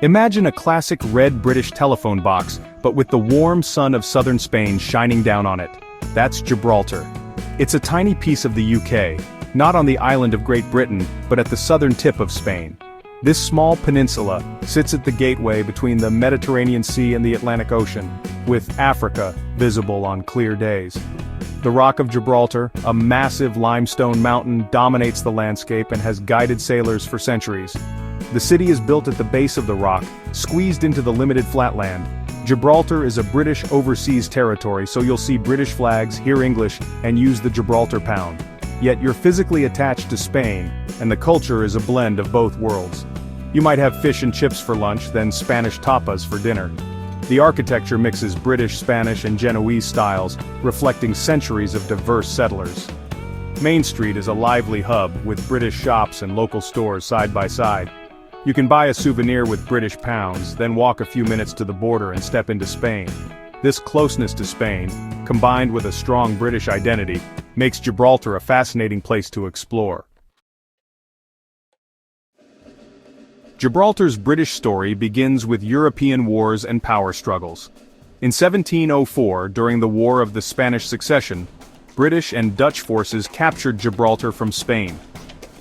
Imagine a classic red British telephone box, but with the warm sun of southern Spain shining down on it. That's Gibraltar. It's a tiny piece of the UK, not on the island of Great Britain, but at the southern tip of Spain. This small peninsula sits at the gateway between the Mediterranean Sea and the Atlantic Ocean, with Africa visible on clear days. The Rock of Gibraltar, a massive limestone mountain, dominates the landscape and has guided sailors for centuries. The city is built at the base of the rock, squeezed into the limited flatland. Gibraltar is a British overseas territory, so you'll see British flags, hear English, and use the Gibraltar pound. Yet you're physically attached to Spain, and the culture is a blend of both worlds. You might have fish and chips for lunch, then Spanish tapas for dinner. The architecture mixes British, Spanish, and Genoese styles, reflecting centuries of diverse settlers. Main Street is a lively hub, with British shops and local stores side by side. You can buy a souvenir with British pounds, then walk a few minutes to the border and step into Spain. This closeness to Spain, combined with a strong British identity, makes Gibraltar a fascinating place to explore. Gibraltar's British story begins with European wars and power struggles. In 1704, during the War of the Spanish Succession, British and Dutch forces captured Gibraltar from Spain.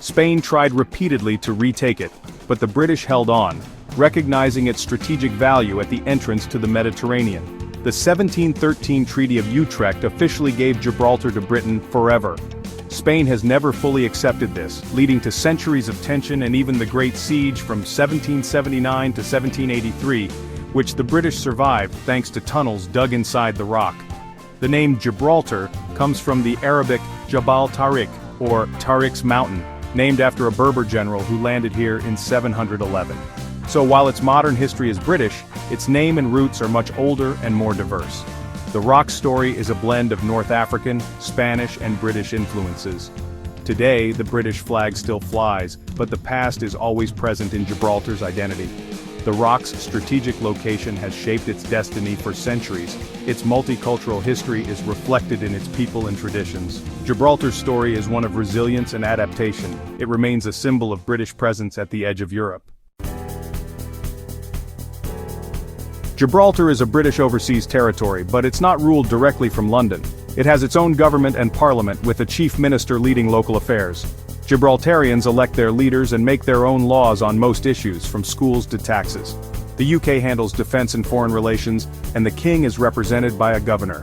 Spain tried repeatedly to retake it, but the British held on, recognizing its strategic value at the entrance to the Mediterranean. The 1713 Treaty of Utrecht officially gave Gibraltar to Britain forever. Spain has never fully accepted this, leading to centuries of tension and even the Great Siege from 1779 to 1783, which the British survived thanks to tunnels dug inside the rock. The name Gibraltar comes from the Arabic Jabal Tariq, or Tariq's Mountain, named after a Berber general who landed here in 711. So while its modern history is British, its name and roots are much older and more diverse. The rock story is a blend of North African, Spanish, and British influences. Today, the British flag still flies, but the past is always present in Gibraltar's identity. The rock's strategic location has shaped its destiny for centuries. Its multicultural history is reflected in its people and traditions. Gibraltar's story is one of resilience and adaptation. It remains a symbol of British presence at the edge of Europe. Gibraltar is a British overseas territory, but it's not ruled directly from London. It has its own government and parliament, with a chief minister leading local affairs. Gibraltarians elect their leaders and make their own laws on most issues, from schools to taxes. The UK handles defense and foreign relations, and the king is represented by a governor.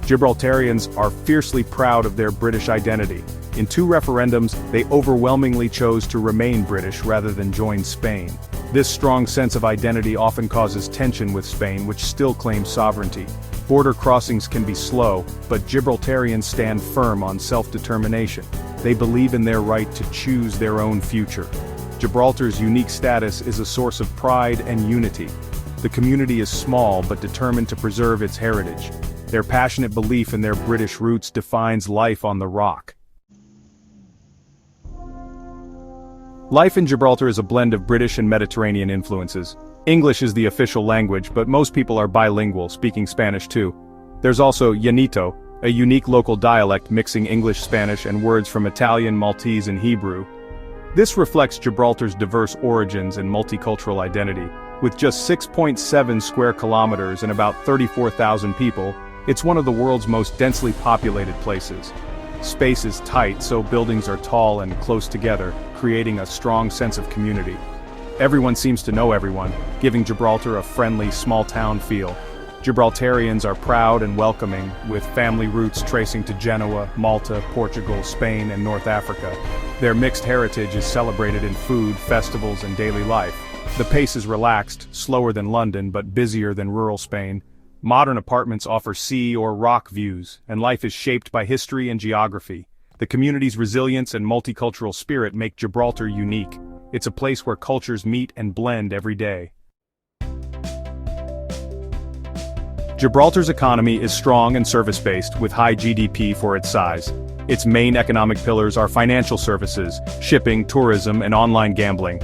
Gibraltarians are fiercely proud of their British identity. In 2 referendums, they overwhelmingly chose to remain British rather than join Spain. This strong sense of identity often causes tension with Spain, which still claims sovereignty. Border crossings can be slow, but Gibraltarians stand firm on self-determination. They believe in their right to choose their own future. Gibraltar's unique status is a source of pride and unity. The community is small but determined to preserve its heritage. Their passionate belief in their British roots defines life on the rock. Life in Gibraltar is a blend of British and Mediterranean influences. English is the official language, but most people are bilingual, speaking Spanish too. There's also Yanito, a unique local dialect mixing English, Spanish, and words from Italian, Maltese, and Hebrew. This reflects Gibraltar's diverse origins and multicultural identity. With just 6.7 square kilometers and about 34,000 people, it's one of the world's most densely populated places. Space is tight, so buildings are tall and close together, creating a strong sense of community. Everyone seems to know everyone, giving Gibraltar a friendly, small-town feel. Gibraltarians are proud and welcoming, with family roots tracing to Genoa, Malta, Portugal, Spain, and North Africa. Their mixed heritage is celebrated in food, festivals, and daily life. The pace is relaxed, slower than London but busier than rural Spain. Modern apartments offer sea or rock views, and life is shaped by history and geography. The community's resilience and multicultural spirit make Gibraltar unique. It's a place where cultures meet and blend every day. Gibraltar's economy is strong and service-based, with high GDP for its size. Its main economic pillars are financial services, shipping, tourism, and online gambling.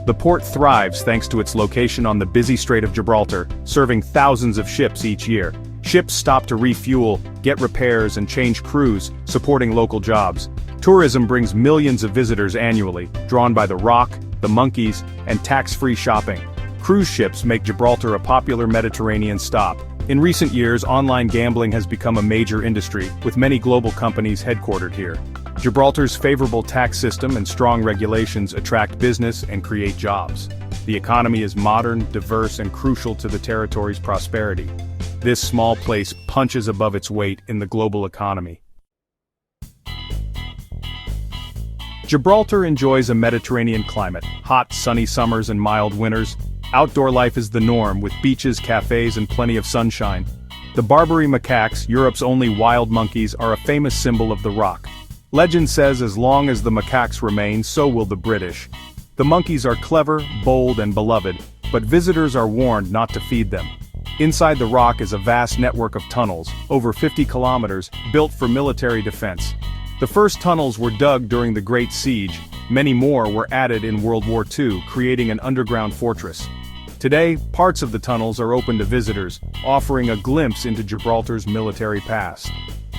The port thrives thanks to its location on the busy Strait of Gibraltar, serving thousands of ships each year. Ships stop to refuel, get repairs, and change crews, supporting local jobs. Tourism brings millions of visitors annually, drawn by the rock, the monkeys, and tax-free shopping. Cruise ships make Gibraltar a popular Mediterranean stop. In recent years, online gambling has become a major industry, with many global companies headquartered here. Gibraltar's favorable tax system and strong regulations attract business and create jobs. The economy is modern, diverse, and crucial to the territory's prosperity. This small place punches above its weight in the global economy. Gibraltar enjoys a Mediterranean climate, hot, sunny summers and mild winters. Outdoor life is the norm, with beaches, cafes, and plenty of sunshine. The Barbary macaques, Europe's only wild monkeys, are a famous symbol of the rock. Legend says as long as the macaques remain, so will the British. The monkeys are clever, bold, and beloved, but visitors are warned not to feed them. Inside the rock is a vast network of tunnels, over 50 kilometers, built for military defense. The first tunnels were dug during the Great Siege. Many more were added in World War II, creating an underground fortress. Today, parts of the tunnels are open to visitors, offering a glimpse into Gibraltar's military past.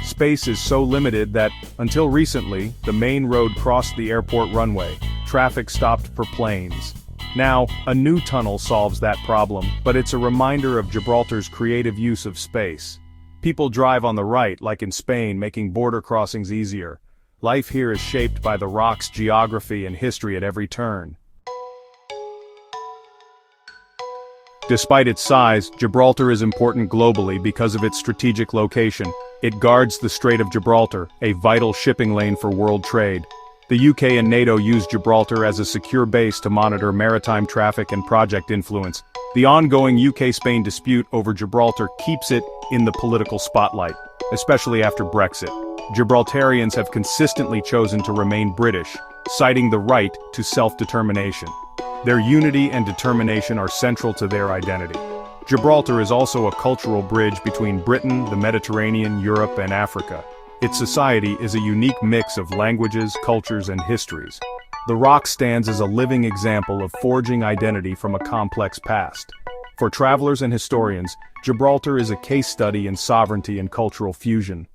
Space is so limited that, until recently, the main road crossed the airport runway. Traffic stopped for planes. Now, a new tunnel solves that problem, but it's a reminder of Gibraltar's creative use of space. People drive on the right, like in Spain, making border crossings easier. Life here is shaped by the rock's geography and history at every turn. Despite its size, Gibraltar is important globally because of its strategic location. It guards the Strait of Gibraltar, a vital shipping lane for world trade. The UK and NATO use Gibraltar as a secure base to monitor maritime traffic and project influence. The ongoing UK-Spain dispute over Gibraltar keeps it in the political spotlight, especially after Brexit. Gibraltarians have consistently chosen to remain British, citing the right to self-determination. Their unity and determination are central to their identity. Gibraltar is also a cultural bridge between Britain, the Mediterranean, Europe, and Africa. Its society is a unique mix of languages, cultures, and histories. The rock stands as a living example of forging identity from a complex past. For travelers and historians, Gibraltar is a case study in sovereignty and cultural fusion.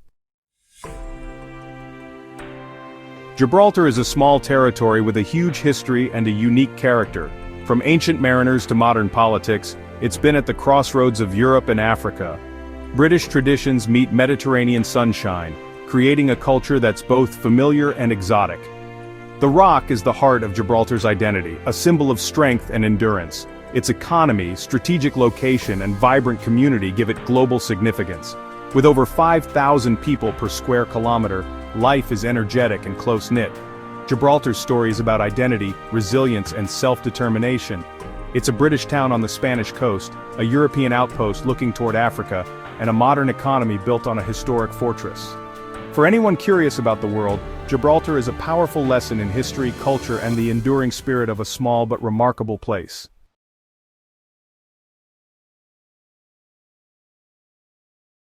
Gibraltar is a small territory with a huge history and a unique character. From ancient mariners to modern politics, it's been at the crossroads of Europe and Africa. British traditions meet Mediterranean sunshine, creating a culture that's both familiar and exotic. The rock is the heart of Gibraltar's identity, a symbol of strength and endurance. Its economy, strategic location, and vibrant community give it global significance. With over 5,000 people per square kilometer, life is energetic and close-knit. Gibraltar's story is about identity, resilience, and self-determination. It's a British town on the Spanish coast, a European outpost looking toward Africa, and a modern economy built on a historic fortress. For anyone curious about the world, Gibraltar is a powerful lesson in history, culture, and the enduring spirit of a small but remarkable place.